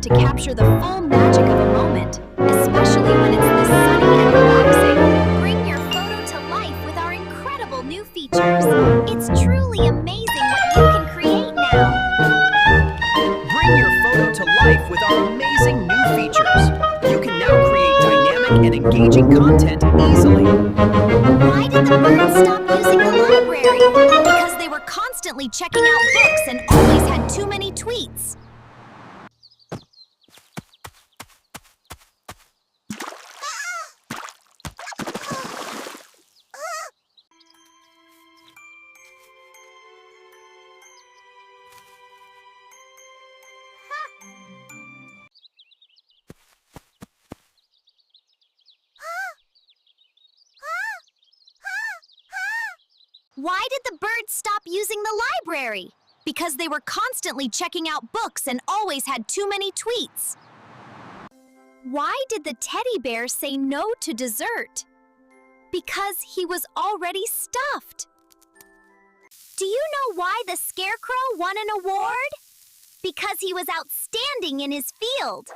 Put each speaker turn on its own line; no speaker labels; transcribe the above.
To capture the full magic of a moment, especially when it's this sunny and relaxing. Bring your photo to life with our incredible new features. It's truly amazing what you can create now.
Bring your photo to life with our amazing new features. You can now create dynamic and engaging content easily.
Why did the birds stop using the library? Because they were constantly checking out books and always had too many tweets. Why did the birds stop using the library? Because they were constantly checking out books and always had too many tweets. Why did the teddy bear say no to dessert? Because he was already stuffed. Do you know why the scarecrow won an award? Because he was outstanding in his field.